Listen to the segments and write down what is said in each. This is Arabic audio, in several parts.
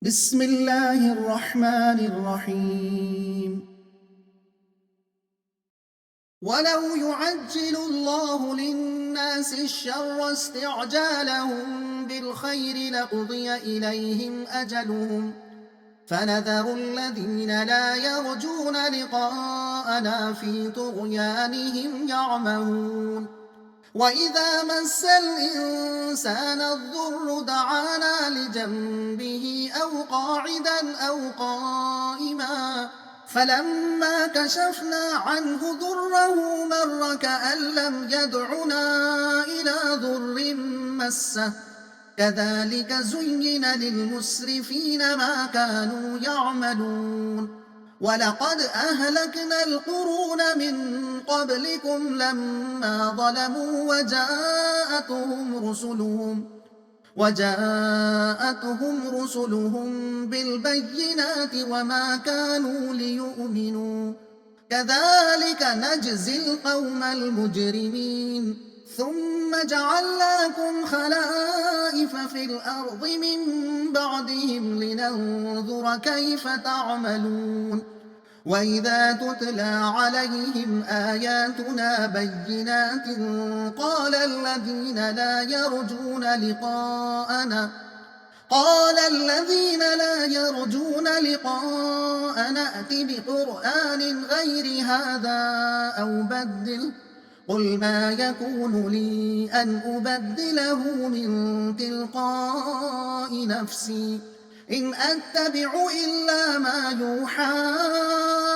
بسم الله الرحمن الرحيم. ولو يعجل الله للناس الشر استعجالهم بالخير لقضي إليهم أجلهم فنذر الذين لا يرجون لقاءنا في طغيانهم يعمهون. وإذا مس الإنسان الضر دعانا لجنبه أو قاعدا أو قائما فلما كشفنا عنه ضره مر كأن لم يدعنا إلى ضر مسه كذلك زين للمسرفين ما كانوا يعملون. ولقد أهلكنا القرون من قبلكم لما ظلموا وجاءتهم رسلهم بالبينات وما كانوا ليؤمنوا كذلك نجزي القوم المجرمين. ثم جعلناكم خلائف في الأرض من بعدهم لننظر كيف تعملون. وإذا تتلى عليهم آياتنا بينات قال الذين لا يرجون لقاءنا ائت بقرآن غير هذا أو بدله قل ما يكون لي أن أبدله من تلقاء نفسي إن أتبع إلا ما يوحى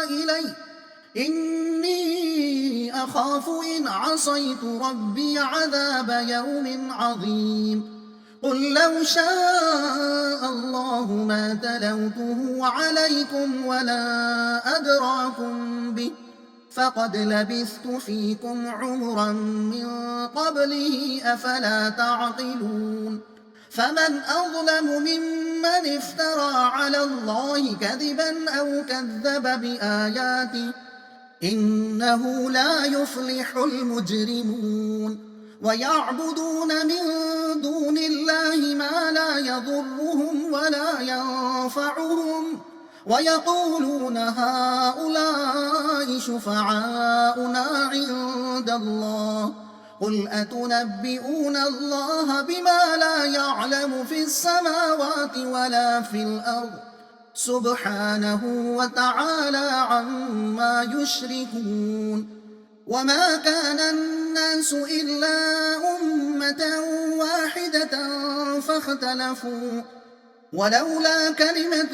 إلي إني أخاف إن عصيت ربي عذاب يوم عظيم. قل لو شاء الله ما تلوته عليكم ولا أدراكم به فقد لبثت فيكم عمرا من قبله أفلا تعقلون. فمن أظلم ممن افترى على الله كذبا أو كذب بآياته إنه لا يفلح المجرمون. ويعبدون من دون الله ما لا يضرهم ولا ينفعهم ويقولون هؤلاء شفعاؤنا عند الله قل أتنبئون الله بما لا يعلم في السماوات ولا في الأرض سبحانه وتعالى عما يشركون. وما كان الناس إلا أمة واحدة فاختلفوا ولولا كلمة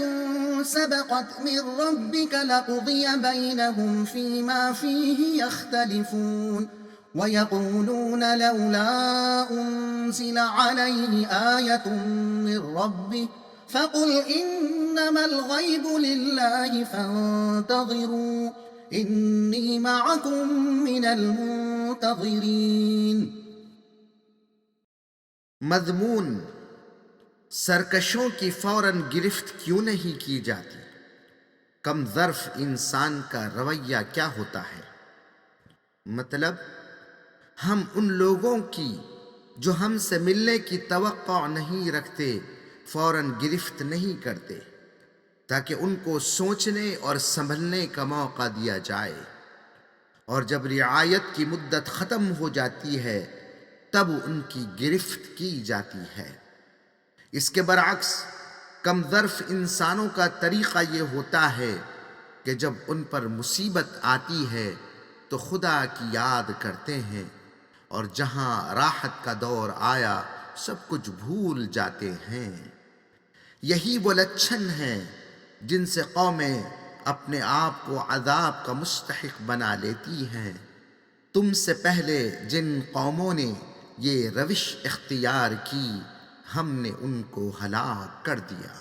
سبقت من ربك لقضي بينهم فيما فيه يختلفون. ويقولون لولا أنزل عليه آية من ربه فقل إنما الغيب لله فانتظروا إني معكم من المنتظرين. मज़मून सरकशों की फौरन गिरफ्त क्यों नहीं की जाती? कम ज़र्फ़ इंसान का रवैया क्या होता है? मतलब हम उन लोगों की जो हमसे मिलने की तवक्को नहीं रखते फौरन गिरफ्त नहीं करते ताकि उनको सोचने और संभलने का मौका दिया जाए, और जब रियायत की मुद्दत ख़त्म हो जाती है तब उनकी गिरफ्त की जाती है। इसके बरअक्स कम ज़र्फ़ इंसानों का तरीक़ा ये होता है कि जब उन पर मुसीबत आती है तो खुदा की याद करते हैं, और जहाँ राहत का दौर आया सब कुछ भूल जाते हैं। यही वो लक्षण हैं जिनसे कौमें अपने आप को अज़ाब का मुस्तहिक़ बना लेती हैं। तुमसे पहले जिन कौमों ने ये रविश इख्तियार की हमने उनको हलाक कर दिया।